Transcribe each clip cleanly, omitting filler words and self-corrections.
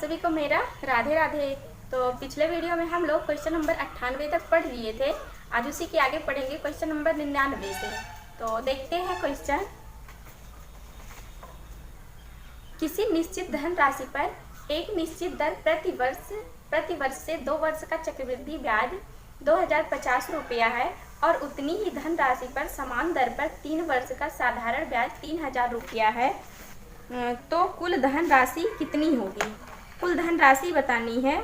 सभी को मेरा राधे राधे। तो पिछले वीडियो में हम लोग क्वेश्चन नंबर 98 तक पढ़ लिए थे। आज उसी के आगे पढ़ेंगे क्वेश्चन नंबर 99 से। तो देखते हैं क्वेश्चन। किसी निश्चित धन राशि पर एक निश्चित दर प्रति वर्ष से 2 वर्ष का चक्रवृद्धि ब्याज 2050 रुपया है और उतनी ही धन राशि पर समान दर पर 3 वर्ष का साधारण ब्याज 3000 रुपया है। तो कुल धन राशि कितनी होगी? कुल धन राशि बतानी है।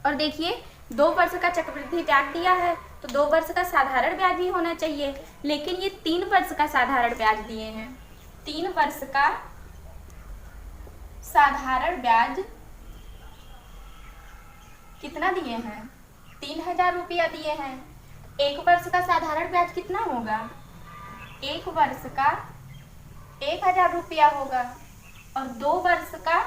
और देखिए 2 वर्ष का चक्रवृद्धि ब्याज दिया है तो 2 वर्ष का साधारण ब्याज भी होना चाहिए, लेकिन ये 3 वर्ष का साधारण ब्याज दिए हैं। 3 वर्ष का साधारण ब्याज कितना दिए हैं? 3000 रुपया दिए हैं। 1 वर्ष का साधारण ब्याज कितना होगा? 1 वर्ष का 1000 रुपया होगा और 2 वर्ष का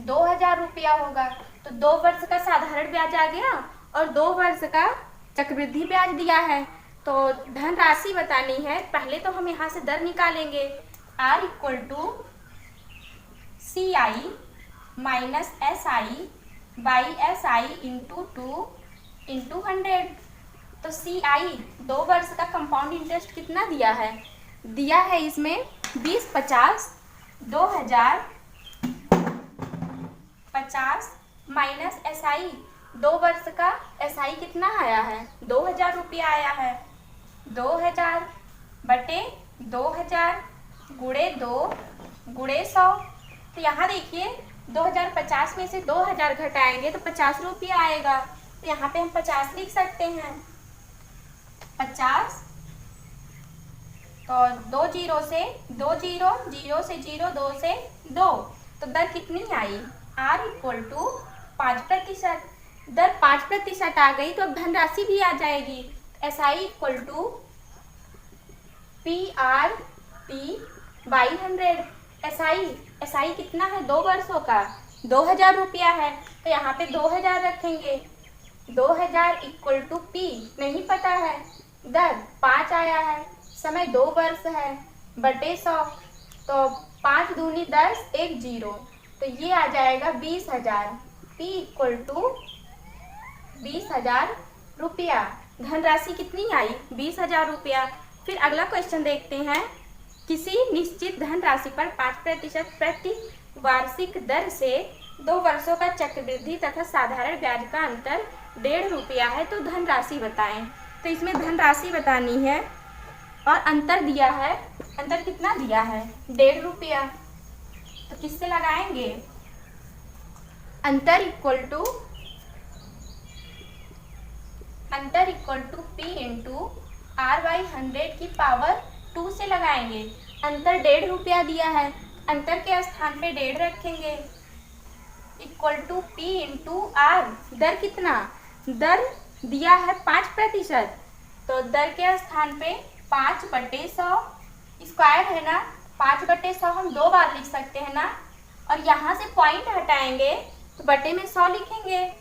2000 रुपया होगा। तो 2 वर्ष का साधारण ब्याज आ गया और 2 वर्ष का चक्रवृद्धि ब्याज दिया है। तो धन राशि बतानी है। पहले तो हम यहाँ से दर निकालेंगे। R = CI minus SI by SI into 2 into 100। तो CI 2 वर्ष का कंपाउंड इंटरेस्ट कितना दिया है? दिया है इसमें 20, 50, 2000, 50 माइनस SI 2 वर्ष का SI कितना आया है? 2000 रुपया आया है। 2000 बटे 2000 गुणे 2 गुणे 100। तो यहाँ देखिए 2050 में से 2000 घटाएंगे तो 50 रुपया आएगा। तो यहाँ पे हम 50 लिख सकते हैं। 50 तो 2 जीरो से 2 जीरो, 0 से 0, 2 से 2। तो दर कितनी आई? R = 5%। दर 5% आ गई तो अब धनराशि भी आ जाएगी। SI = PR/100। SI कितना है? 2 वर्षों का 2000 रुपया है। तो यहाँ पे 2000 रखेंगे। 2000 = P नहीं पता है। दर 5 आया है, समय 2 वर्ष है, बटे 100। तो 5 दूनी 10, 1 0। तो ये आ जाएगा 20,000। P = 20,000 रुपया। धनराशि कितनी आई? 20,000 रुपया। फिर अगला क्वेश्चन देखते हैं। किसी निश्चित धन राशि पर 5% प्रति वार्षिक दर से 2 वर्षों का चक्रवृद्धि तथा साधारण ब्याज का अंतर 1.5 रुपया है। तो धनराशि बताएं। तो इसमें धनराशि बतानी है और अंतर दिया है। अंतर कितना दिया है? 1.5 रुपया। तो किससे लगाएंगे? अंतर equal to P into R/100 से लगाएंगे। अंतर 1.5 रुपया दिया है, अंतर के स्थान पे 1.5 रखेंगे। Equal to P into R। दर कितना? दर दिया है 5%। तो दर के स्थान पे 5/100 स्क्वायर है ना। 5/100 हम 2 बार लिख सकते हैं ना। और यहाँ से पॉइंट हटाएंगे तो बटे में 100 लिखेंगे।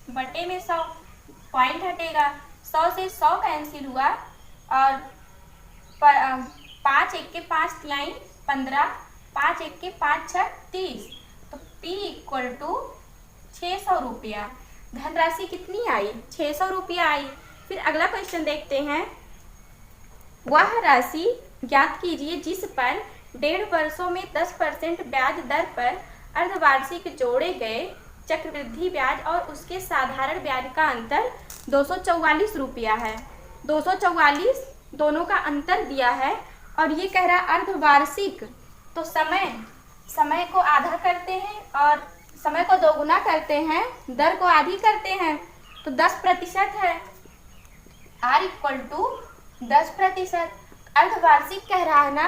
बटे में 100 पॉइंट हटेगा। 100 से 100 कैंसिल हुआ और 5 1 के 5 तिहाई 15, 5 1 के 5 6 30। तो P = 600 रुपया। धनराशि कितनी आई? 600 रुपया आई। फिर अगला क्वेश्चन देखते हैं। वह राशि ज्ञात कीजिए जिस पर 1.5 वर्षों में 10% ब्याज दर पर अर्धवार्षिक जोड़े गए चक्रवृद्धि ब्याज और उसके साधारण ब्याज का अंतर 244 रुपया है। 244 दोनों का अंतर दिया है और ये कह रहा अर्धवार्षिक। तो समय को आधा करते हैं और समय को दोगुना करते हैं, दर को आधी करते हैं। तो 10% है। R = 10%। अर्धवार्षिक कह रहा है ना।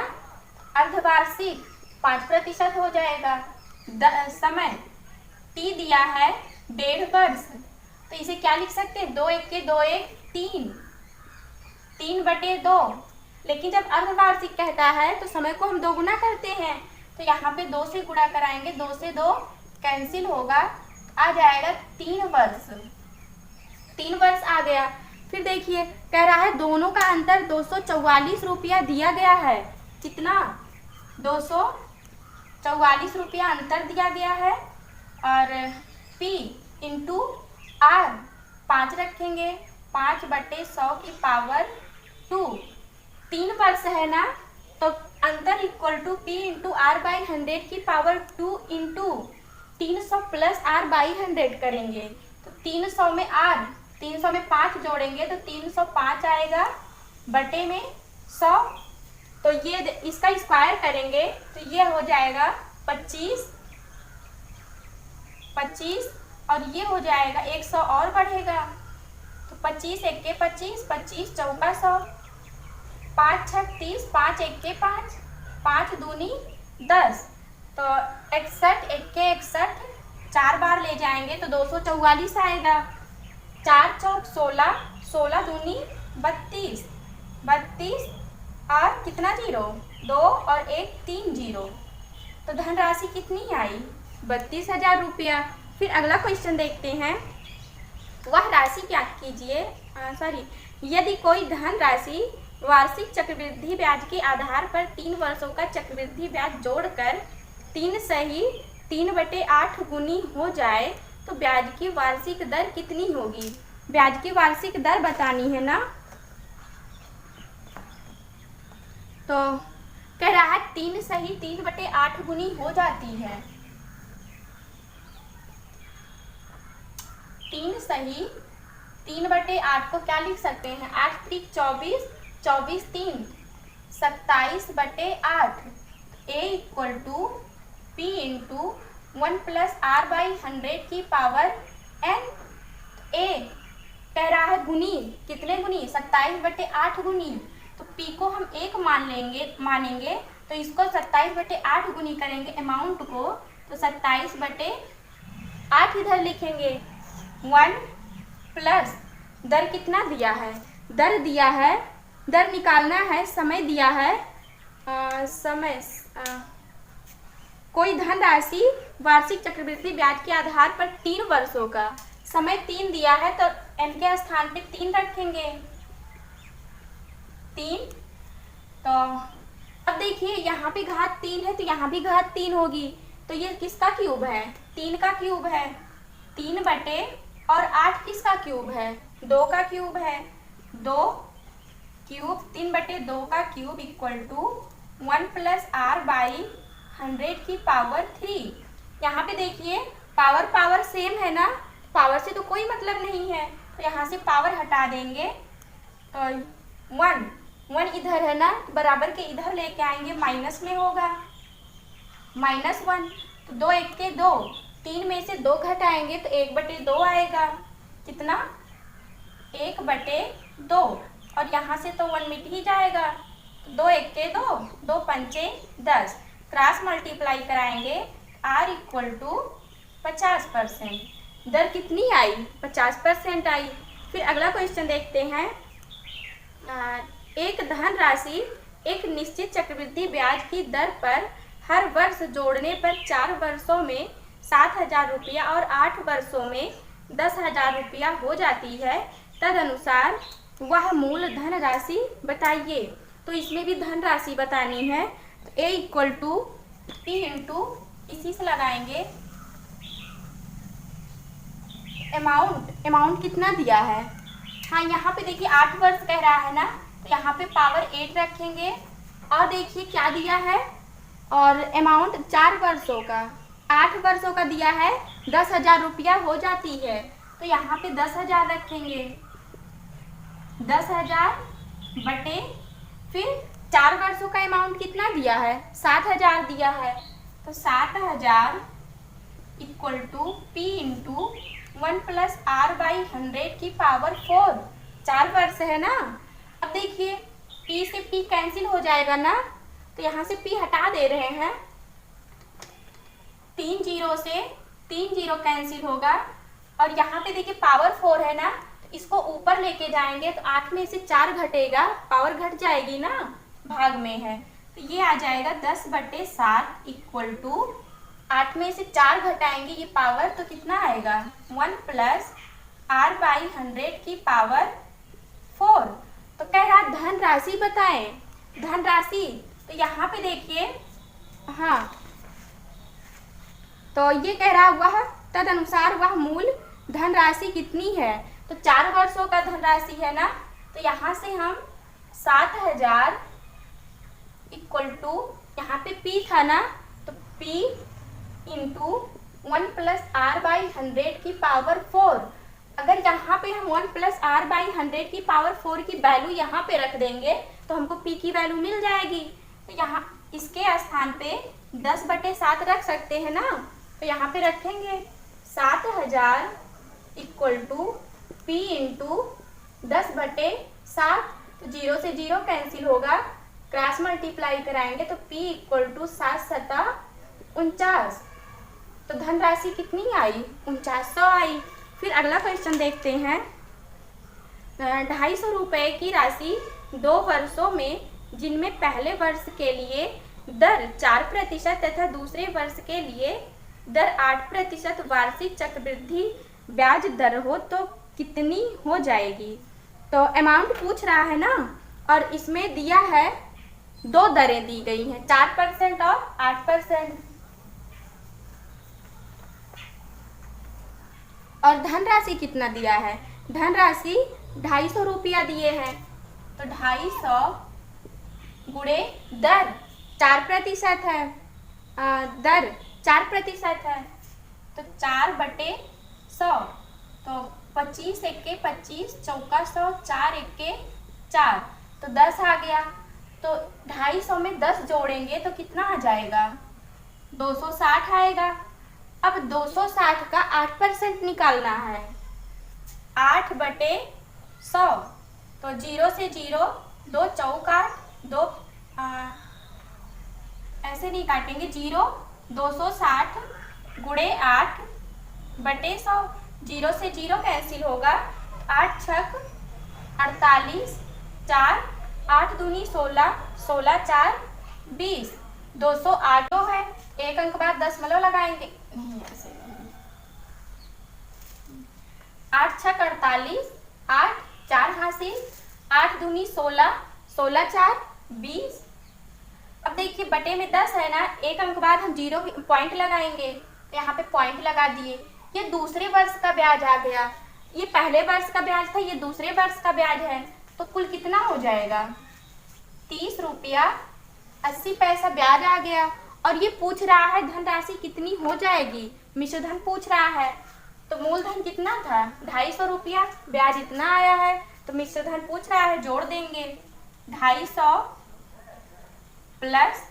अर्धवार्षिक 5% हो जाएगा। समय T दिया है 1.5 वर्ष। तो इसे क्या लिख सकते हैं? 2 1 के 2 1 3, 3/2। लेकिन जब अर्धवार्षिक कहता है तो समय को हम दोगुना करते हैं। तो यहाँ पे 2 से गुणा कराएंगे, 2 से 2 कैंसिल होगा, आ जाएगा 3 वर्ष। 3 वर्ष आ गया। फिर देखिए कह रहा है दोनों का अंतर 244 रुपया दिया गया है। कितना? 244 रुपया अंतर दिया गया है। और P इंटू R 5 रखेंगे, 5/100 की पावर 2, 3 वर्ष है ना, तो अंतर equal to P into R by 100 की power 2 into 300 plus R by 100 करेंगे। तो 300 में R, 300 में 5 जोड़ेंगे तो 305 आएगा बटे में 100। तो ये इसका स्क्वायर करेंगे तो ये हो जाएगा 25 और ये हो जाएगा 100 और बढ़ेगा तो 25 एके 25, 25 चौका 100, 5 छक 30, 5 एके 5, 5 दूनी 10, तो 61 एके 61, 4 बार ले जाएंगे तो 244 आएगा, 4 चौक 16, 16 दूनी 32, 32 और कितना जीरो, 2 और 1 3 जीरो, तो धनराशि कितनी आई, 32,000 रुपया। फिर अगला क्वेश्चन देखते हैं। वह राशि क्या कीजिए, यदि कोई धन राशि वार्षिक चक्रवृद्धि ब्याज के आधार पर 3 वर्षों का चक्रवृद्धि ब्याज जोड़कर 3 सही 3/8 गुनी हो जाए तो ब्याज की वार्षिक दर कितनी होगी। ब्याज की वार्षिक दर बतानी है ना, तो कह रहा है 3 सही 3/8 गुनी हो जाती है। 3 सही 3/8 को क्या लिख सकते हैं, 8 त्रिक 24, 24 3 27/8, A equal to P into 1 plus R by 100 की पावर N। A कह रहा है गुनी, कितने गुनी, 27/8 गुनी, तो P को हम 1 मानेंगे तो इसको 27/8 गुनी करेंगे अमाउंट को, तो 27/8 इधर लिखेंगे, 1 प्लस दर कितना दिया है, दर दिया है, दर निकालना है, समय दिया है, कोई धन राशि वार्षिक चक्रवृद्धि ब्याज के आधार पर 3 वर्षों का, समय 3 दिया है तो n के स्थान पे 3 रखेंगे, 3। तो अब देखिए यहाँ पे घात 3 है तो यहाँ भी घात 3 होगी, तो ये किसका क्यूब है, 3 का क्यूब है, 3 बटे और 8 किसका क्यूब है, 2 का क्यूब है, 2 क्यूब 3/2 का cube equal to 1 plus R by 100 की पावर 3। यहाँ पे देखिए पावर सेम है ना, पावर से तो कोई मतलब नहीं है, तो यहाँ से पावर हटा देंगे तो 1 इधर है ना, बराबर के इधर लेके आएंगे, माइनस में होगा, -1, तो 2 एके 2, 3 में से 2 घटाएंगे तो 1/2 आएगा, कितना 1/2, और यहाँ से तो 1 मिट ही जाएगा, 2 एके 2, 2 पंचे 10, क्रॉस मल्टीप्लाई कराएंगे, R इक्वल टू 50%, दर कितनी आई, 50% आई। फिर अगला क्वेश्चन देखते हैं। एक धन राशि एक निश्चित चक्रवृद्धि ब्याज की दर पर हर वर्ष जोड़ने पर 4 वर्षों में 7,000 रुपया और 8 वर्षों में 10,000 रुपया हो जाती है, तदनुसार वह मूल धन राशि बताइए। तो इसमें भी धन राशि बतानी है, तो A equal to P into इसी से लगाएंगे अमाउंट कितना दिया है, हाँ यहाँ पे देखिए 8 वर्ष कह रहा है ना, तो यहाँ पे पावर 8 रखेंगे, और देखिए क्या दिया है, और अमाउंट 4 वर्षों का, 8 वर्षों का दिया है, 10,000 रुपया हो जाती है, तो यहाँ पे 10,000 रखेंगे, 10,000 बटे फिर 4 वर्षों का अमाउंट कितना दिया है, 7,000 दिया है, तो 7,000 equal to P into 1 plus R by 100 की पावर 4, 4 वर्ष है ना। अब देखिए P से P कैंसिल हो जाएगा ना, तो यहाँ से P हटा दे रहे हैं, 3 जीरो से 3 जीरो कैंसिल होगा, और यहाँ पे देखिए पावर 4 है ना, तो इसको ऊपर लेके जाएंगे तो 8 में से 4 घटेगा, पावर घट जाएगी ना, भाग में है, तो ये आ जाएगा 10/7 इक्वल टू 8 में से 4 घटाएंगे ये पावर, तो कितना आएगा 1 प्लस R बाई 100 की पावर 4। तो कह रहा धन राशि बताएं, धन राशि, तो यहाँ पे देखिए, हाँ तो ये कह रहा वह तदनुसार वह मूल धनराशि कितनी है। तो 4 वर्षों का धनराशि है ना, तो यहाँ से हम 7000 इक्वल टू, यहाँ पे P था ना, तो P इंटू 1 + r/100 की पावर 4। अगर यहाँ पे हम 1 + r/100 की पावर 4 की वैल्यू यहाँ पे रख देंगे तो हमको P की वैल्यू मिल जाएगी। तो यहाँ इसके स्थान पे 10/7 रख सकते हैं ना, तो यहाँ पे रखेंगे 7000 इक्वल टू P इंटू 10/7। तो 0 से 0 कैंसिल होगा, क्रॉस मल्टीप्लाई कराएंगे तो P इक्वल टू 7×7 = 49। तो धनराशि कितनी आई, 4900 आई। फिर अगला क्वेश्चन देखते हैं। 250 रुपये की राशि 2 वर्षों में, जिनमें पहले वर्ष के लिए दर 4% तथा दूसरे वर्ष के लिए दर 8% वार्षिक चक्रवृद्धि ब्याज दर हो तो कितनी हो जाएगी। तो अमाउंट पूछ रहा है ना, और इसमें दिया है 2 दरें दी गई हैं, 4% और 8%। और धनराशि कितना दिया है, धनराशि 250 रुपया दिए हैं। तो 250 गुणे दर 4% है, दर 4% है, तो 4/100। तो 25 × 25 = 100, 4 × 4, तो 10 आ गया। तो 250 में 10 जोड़ेंगे तो कितना आ जाएगा, 260 आएगा। अब 260 का 8% निकालना है, 8/100। तो 0 से 0, 2 चौका 2, ऐसे नहीं काटेंगे, 0, 260 गुणे 8/100। 0 से 0 कैंसिल होगा, 8 × 6 = 48, 4, 8 दूनी 16, 16 × 4 = 20, 208 है। एक अंक बाद दशमलव लगाएंगे, 8 × 6 = 48, 8, 4 हासिल, 8 दूनी 16, 16 × 4 = 20। अब देखिए बटे में 10 है ना, एक अंक बाद हम 0 पॉइंट लगाएंगे, तो यहाँ पे पॉइंट लगा दिए। ये दूसरे वर्ष का ब्याज आ गया, ये पहले वर्ष का ब्याज था, ये दूसरे वर्ष का ब्याज है। तो कुल कितना हो जाएगा, 30 रुपया 80 पैसा ब्याज आ गया। और ये पूछ रहा है धनराशि कितनी हो जाएगी, मिश्र धन पूछ रहा है। तो मूलधन कितना था, 250 रुपया, ब्याज इतना आया है, तो मिश्र धन पूछ रहा है, जोड़ देंगे। 250 प्लस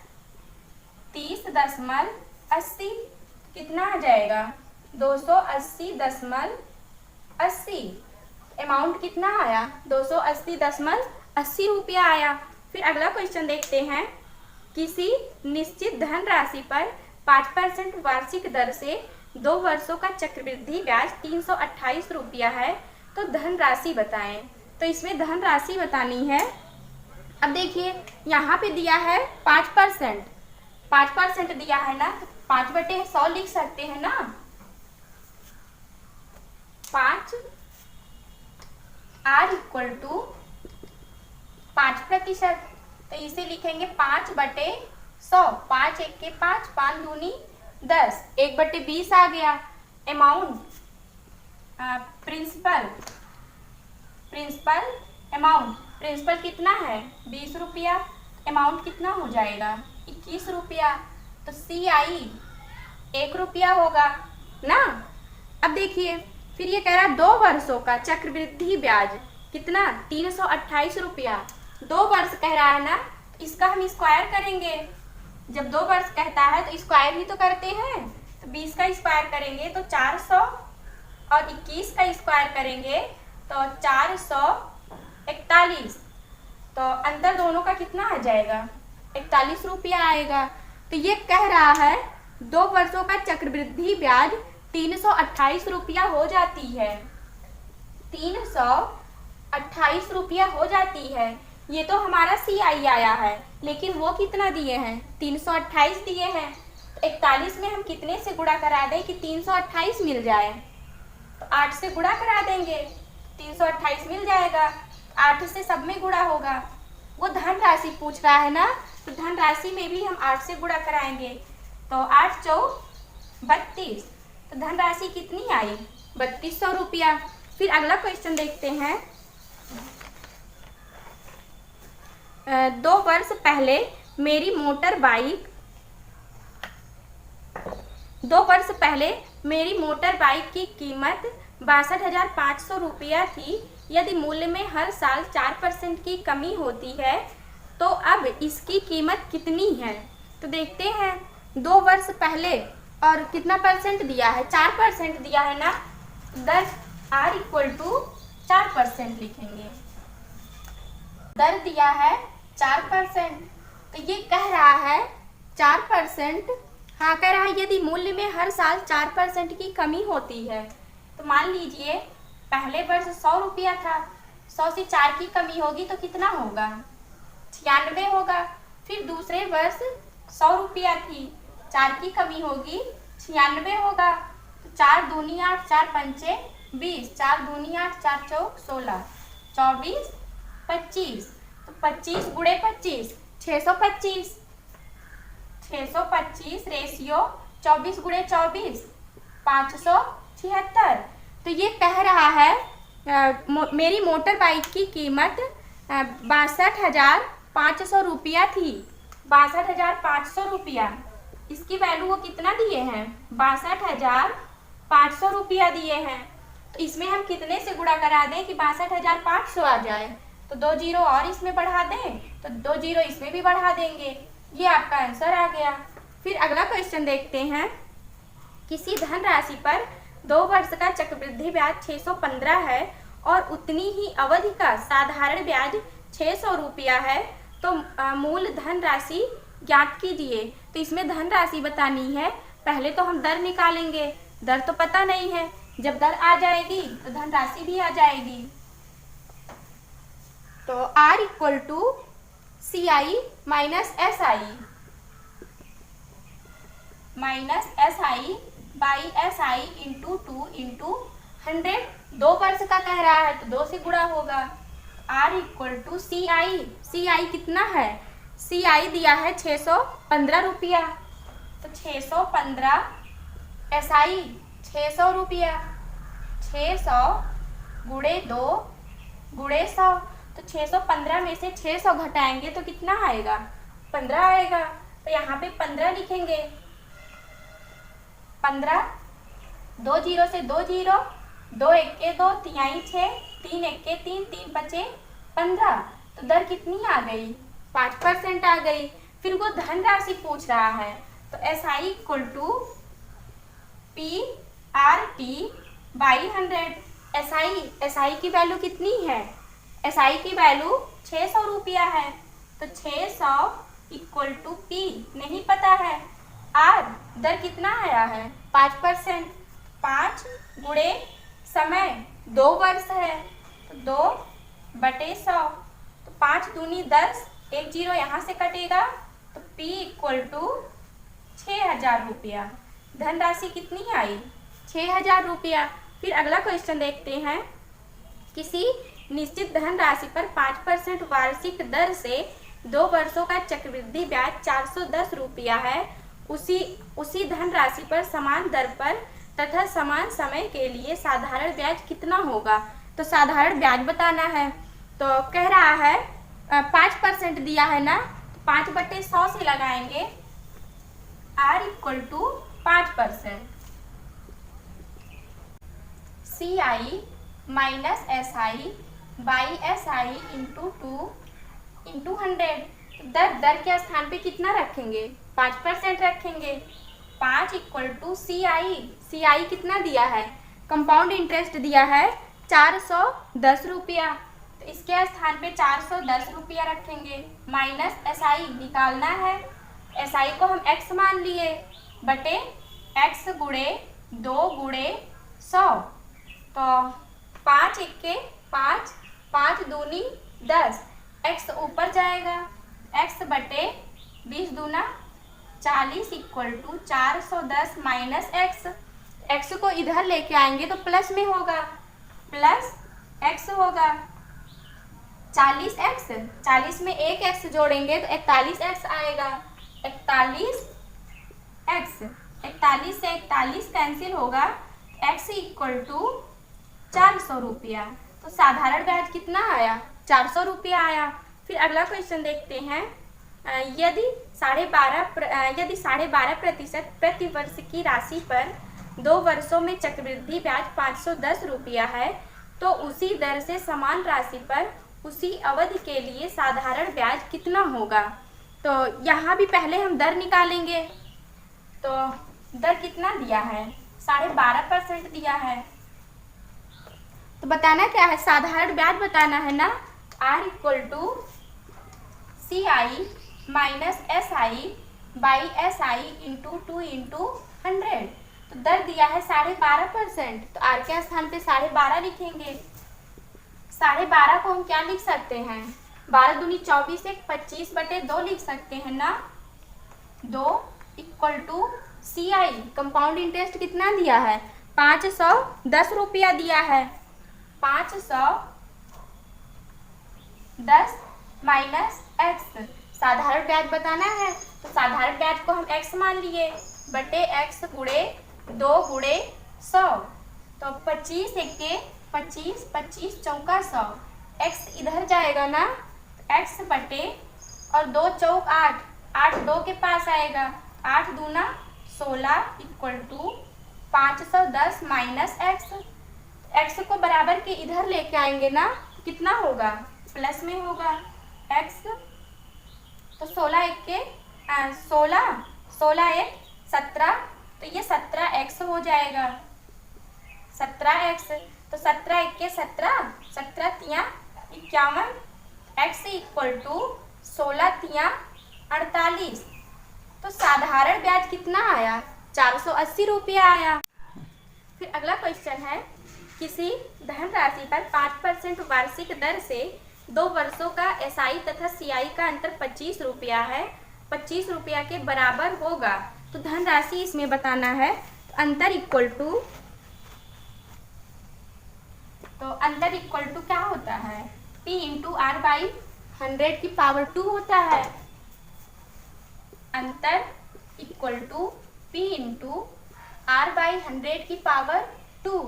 30.80 कितना आ जाएगा, 280.80। अमाउंट कितना आया, 280.80 रुपया आया। फिर अगला क्वेश्चन देखते हैं। किसी निश्चित धनराशि पर 5% वार्षिक दर से 2 वर्षों का चक्रवृद्धि ब्याज 328 रुपया है, तो धनराशि बताएं। तो इसमें धनराशि बतानी है। अब देखिए यहाँ पे दिया है 5%, 5% दिया है ना, तो 5/100 लिख सकते हैं ना, 5 r = 5%। तो इसे लिखेंगे 5/100, 5 × 1 = 5, 5 दूनी 10, 1/20 आ गया। अमाउंट प्रिंसिपल अमाउंट, प्रिंसिपल कितना है, 20 रुपया, अमाउंट कितना हो जाएगा, 21 रुपया। तो CI 1 रुपया होगा ना। अब देखिए फिर ये कह रहा है 2 वर्षों का चक्रवृद्धि ब्याज कितना, 328 रुपया। 2 वर्ष कह रहा है ना, इसका हम स्क्वायर करेंगे। जब 2 वर्ष कहता है तो स्क्वायर ही तो करते हैं। तो 20 का स्क्वायर करेंगे तो 400, और 21 का स्क्वायर करेंगे तो 441। तो अंतर दोनों का कितना आ जाएगा, 41 रुपया आएगा। तो ये कह रहा है 2 वर्षों का चक्रवृद्धि ब्याज 328 रुपया हो जाती है, 328 रुपया हो जाती है। ये तो हमारा CI आया है, लेकिन वो कितना दिए हैं, 328 दिए हैं। तो 41 में हम कितने से गुणा करा दें कि 328 मिल जाए, तो 8 से गुणा करा देंगे, 328 मिल जाएगा। 8 से सब में गुणा होगा। वो धनराशि पूछ रहा है ना, तो धनराशि में भी हम 8 से गुणा कराएंगे। तो 8 × 4 32। तो धनराशि कितनी आई? 3200 रुपया। फिर अगला क्वेश्चन देखते हैं। 2 वर्ष पहले मेरी मोटर बाइक की कीमत 62,500 रुपया थी। यदि मूल्य में हर साल 4% की कमी होती है तो अब इसकी कीमत कितनी है? तो देखते हैं 2 वर्ष पहले और कितना परसेंट दिया है? 4% दिया है ना। दर R = 4% लिखेंगे। दर दिया है 4%, तो ये कह रहा है 4%। हाँ, कह रहा है यदि मूल्य में हर साल 4% की कमी होती है। तो मान लीजिए पहले वर्ष 100 रुपया था, 100 से 4 की कमी होगी तो कितना होगा? 96 होगा। फिर दूसरे वर्ष 100 रुपया थी, 4 की कमी होगी, 96 होगा। तो 4 दूनी 8, 4 पंचे 20, 4 दूनी 8, 4 चौक 16, 24, 25। तो 25 गुणे 25, 625। 625 रेशियो 24 गुणे 24, 576। तो ये कह रहा है मेरी मोटर बाइक की कीमत 62,500 रुपया थी। 62,500 रुपया। इसकी वैल्यू वो कितना दिए हैं? 62,500 रुपया दिए हैं। तो इसमें हम कितने से गुणा करा दें कि 62,500 आ जाए? तो 2 जीरो और इसमें बढ़ा दें, तो 2 जीरो इसमें भी बढ़ा देंगे। ये आपका आंसर आ गया। फिर अगला क्वेश्चन देखते हैं। किसी धनराशि पर 2 वर्ष का चक्रवृद्धि ब्याज 615 है और उतनी ही अवधि का साधारण ब्याज 600 रुपया है, तो मूल धनराशि ज्ञात कीजिए। तो इसमें धनराशि बतानी है। पहले तो हम दर निकालेंगे, दर तो पता नहीं है। जब दर आ जाएगी तो धनराशि भी आ जाएगी। तो R = CI minus SI by SI × 2 × 100। 2 वर्ष का कह रहा है तो 2 से गुणा होगा। R = CI कितना है? CI दिया है 615 रुपया। तो 615 SI 600 रुपया। 600 गुणे 2 गुणे 100। तो 615 में से 600 घटाएंगे तो कितना आएगा? 15 आएगा। तो यहाँ पे 15 लिखेंगे। 15, 2 जीरो से 2 जीरो, 2 एके 2, 3 6, 3 एके 3, 3 बचे 15। तो दर कितनी आ गई? 5% आ गई। फिर वो धनराशि पूछ रहा है, तो SI = PRT/100। SI की वैल्यू कितनी है? SI की वैल्यू 600 रुपया है। तो 600 = P नहीं पता है। R दर कितना आया है? 5%। 5 गुणे समय 2 वर्ष है, तो 2/100। तो 5 दूनी 10, 1 जीरो यहाँ से कटेगा। तो P = 6,000 रुपया। धनराशि कितनी आई? 6,000 रुपया। फिर अगला क्वेश्चन देखते हैं। किसी निश्चित धनराशि पर 5% वार्षिक दर से 2 वर्षों का चक्रवृद्धि ब्याज 410 रुपया है। उसी धनराशि पर समान दर पर तथा समान समय के लिए साधारण ब्याज कितना होगा? तो साधारण ब्याज बताना है। तो कह रहा है 5% दिया है ना, तो 5/100 से लगाएंगे। R = 5%। CI minus SI by SI × 2 × 100। दर के स्थान पे कितना रखेंगे? 5% रखेंगे। 5 = CI कितना दिया है? कंपाउंड इंटरेस्ट दिया है 410 रुपया। तो इसके स्थान पे 410 रुपया रखेंगे। माइनस SI निकालना है। SI को हम x मान लिए बटे x गुणे 2 गुणे 100। तो 5 एके 5, 5 दूनी 10, x ऊपर जाएगा। x बटे 20 दूना 40 = 410 माइनस x को इधर लेके आएंगे तो प्लस में होगा, प्लस x होगा। 40x, 40 में एक x जोड़ेंगे तो 41x आएगा। 41x 41 से 41 कैंसिल होगा, x इक्वल टू 400 रुपया। तो साधारण ब्याज कितना आया? 400 रुपया आया। फिर अगला क्वेश्चन देखते हैं। यदि 12.5% प्रति वर्ष की राशि पर 2 वर्षों में चक्रवृद्धि ब्याज 510 रुपया है, तो उसी दर से समान राशि पर उसी अवधि के लिए साधारण ब्याज कितना होगा? तो यहाँ भी पहले हम दर निकालेंगे। तो दर कितना दिया है? 12.5% दिया है। तो बताना क्या है? साधारण ब्याज बताना है ना। R equal to CI minus SI by SI into 2 into 100। तो दर दिया है 12.5%। तो R के स्थान पे 12.5 लिखेंगे। 12.5 को हम क्या लिख सकते हैं? 12 दूनी 24, 25/2 लिख सकते हैं ना। 2 equal to CI compound interest कितना दिया है? 510 रुपया दिया है। 510 माइनस x, साधारण ब्याज बताना है। तो साधारण ब्याज को हम x मान लिए बटे x गुणे 2 गुणे 100। तो 25 एके 25, 25 चौका 100। x इधर जाएगा ना, x बटे और 2 चौक 8, 8 2 के पास आएगा, 8 दूना 16 इक्वल टू 510 माइनस x को बराबर के इधर लेके आएंगे ना, कितना होगा? प्लस में होगा x। तो 16 एके 16, 16 एक 17, तो ये 17x हो जाएगा। 17x, तो 17 एके 17, 17 तिया 51, x इक्वल टू 16 तिया 48। तो साधारण ब्याज कितना आया? 480 रुपया आया। फिर अगला क्वेश्चन है, किसी धनराशि पर 5% वार्षिक दर से 2 वर्षों का SI तथा CI का अंतर 25 रुपया है, 25 रुपया के बराबर होगा। तो धनराशि इसमें बताना है। तो अंतर इक्वल टू क्या होता है? P इंटू R बाई 100 की पावर 2 होता है। अंतर equal to P into R by 100 की पावर 2।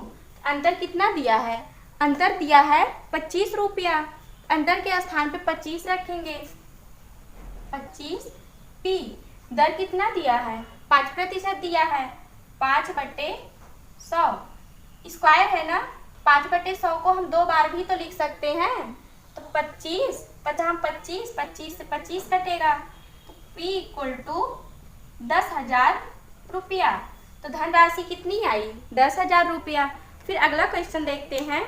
अंतर कितना दिया है? अंतर दिया है 25 रुपया। अंतर के स्थान पे 25 रखेंगे। 25 P। दर कितना दिया है? 5% दिया है। 5/100 स्क्वायर है ना। 5/100 को हम 2 बार भी तो लिख सकते हैं। तो 25 से 25 कटेगा। तो P इक्वल टू 10,000 रुपया। तो धनराशि कितनी आई? 10,000 रुपया। फिर अगला क्वेश्चन देखते हैं।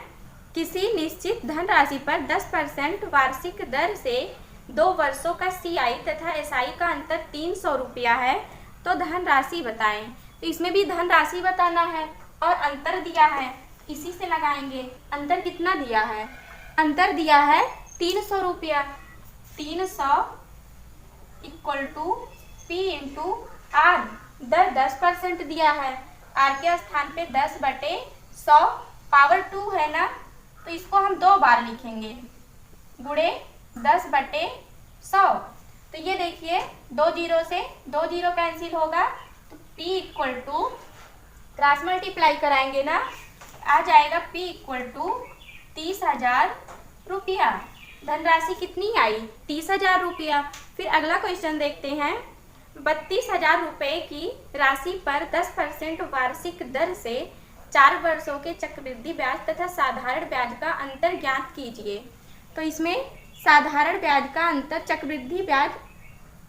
किसी निश्चित धनराशि पर 10% वार्षिक दर से 2 वर्षों का CI तथा SI का अंतर 300 रुपया है, तो धनराशि बताएं। तो इसमें भी धनराशि बताना है और अंतर दिया है, इसी से लगाएंगे। अंतर कितना दिया है? अंतर दिया है 300 रुपया। 300 equal to P into R। दर 10% दिया है। R के स्थान पे 10/100 पावर 2 है ना, तो इसको हम 2 बार लिखेंगे। गुणे 10/100। तो ये देखिए 2 जीरो से 2 जीरो कैंसिल होगा। तो P equal to cross multiply कराएंगे ना, आ जाएगा P इक्वल टू 30,000 रुपया। धनराशि कितनी आई? 30,000 रुपया। फिर अगला क्वेश्चन देखते हैं। 32,000 रुपये की राशि पर 10% वार्षिक दर से 4 वर्षों के चक्रवृद्धि ब्याज तथा साधारण ब्याज का अंतर ज्ञात कीजिए। तो इसमें साधारण ब्याज का अंतर, चक्रवृद्धि ब्याज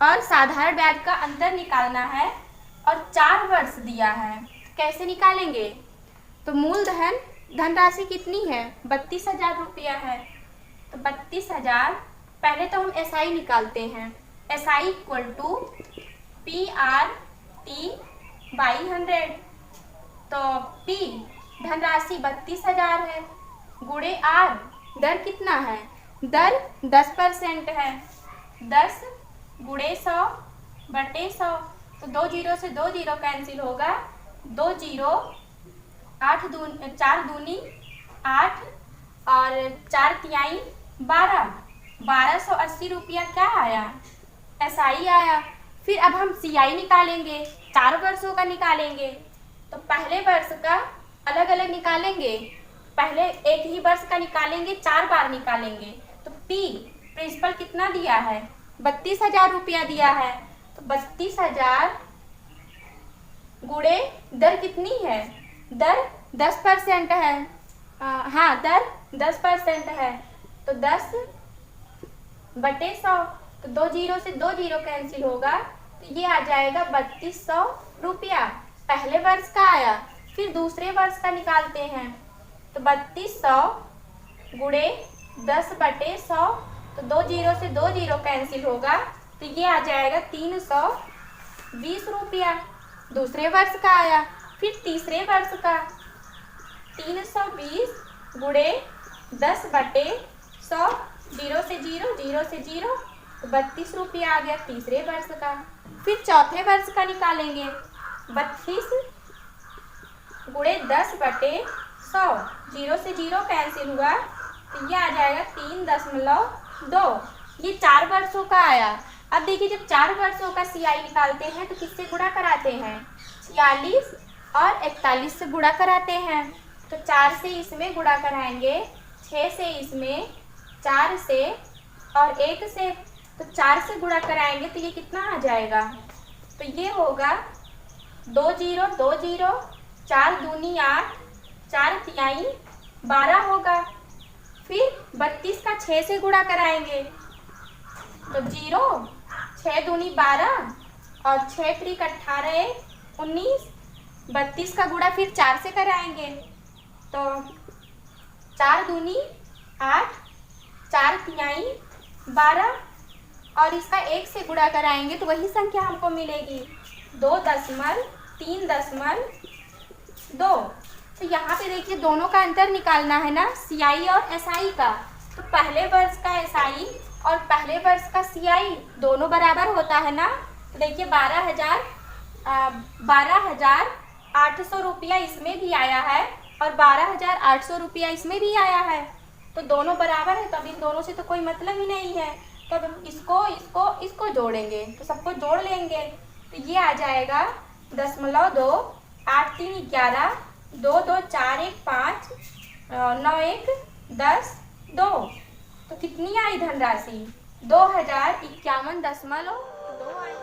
और साधारण ब्याज का अंतर निकालना है और 4 वर्ष दिया है। कैसे निकालेंगे? तो मूलधन धनराशि कितनी है? 32,000 रुपया है। तो 32,000, पहले तो हम SI निकालते हैं। SI equal to PRT by 100। तो P धनराशि 32,000 है, गुणे R दर कितना है? दर 10% है। 10 गुणे 100/100। तो 2 जीरो से 2 जीरो कैंसिल होगा। 2 जीरो 4 दूनी 8 और 4 तिहाई 12। 1280 रुपया क्या आया? SI आया। फिर अब हम CI निकालेंगे। 4 वर्षों का निकालेंगे तो पहले वर्ष का अलग अलग निकालेंगे, पहले एक ही वर्ष का निकालेंगे, 4 बार निकालेंगे। तो प्रिंसिपल कितना दिया है, 32,000 रुपया दिया है। तो 32,000 गुणे दर कितनी है, दर 10% है। हाँ, दर 10% है। तो 10/100, तो 2 जीरो से 2 जीरो कैंसिल होगा, तो ये आ जाएगा 3200 रुपया। पहले वर्ष का आया, फिर दूसरे वर्ष का निकालते हैं। तो 3200 गुणे 10/100, तो 2 जीरो से 2 जीरो कैंसिल होगा, तो ये आ जाएगा 320 रुपया। दूसरे वर्ष का आया, फिर तीसरे वर्ष का 320 गुणे 10/100, जीरो से जीरो, जीरो से जीरो, तो 32 रुपया आ गया तीसरे वर्ष का। फिर चौथे वर्ष का निकालेंगे, 32 गुणे 10/100, जीरो से जीरो कैंसिल हुआ, तो ये आ जाएगा 3.2। ये 4 वर्षों का आया। अब देखिए, जब 4 वर्षों का CI निकालते हैं तो किससे गुणा कराते हैं, 46 और 41 से गुणा कराते हैं। तो 4 से इसमें गुणा कराएंगे, 6 से इसमें, 4 से और 1 से, तो 4 से गुणा कराएंगे तो ये कितना आ जाएगा, तो ये होगा 2 जीरो 2 जीरो, 4 दूनी 8, 4 तिहाई 12 होगा। फिर 32 का 6 से गुणा कराएंगे तो 0, 6 दूनी 12 और 6 त्रिक 18, 19। 32 का गुणा फिर 4 से कराएंगे तो 4 दूनी 8, 4 तिहाई 12 और इसका 1 से गुणा कराएंगे तो वही संख्या हमको मिलेगी 2.2। तो यहाँ पे देखिए, दोनों का अंतर निकालना है ना, CI और SI का। तो पहले वर्ष का SI और पहले वर्ष का CI दोनों बराबर होता है ना। तो देखिए 12,800 रुपया इसमें भी आया है और 12,800 रुपया इसमें भी आया है, तो दोनों बराबर है। तो अब इन दोनों से तो कोई मतलब ही नहीं है, तो अब हम इसको जोड़ेंगे, तो सबको जोड़ लेंगे तो ये आ जाएगा 0.2, 8 3 11, 2 2 4 1 5, 9 1 10, 2। तो कितनी आई धनराशि, 2051.2 आई।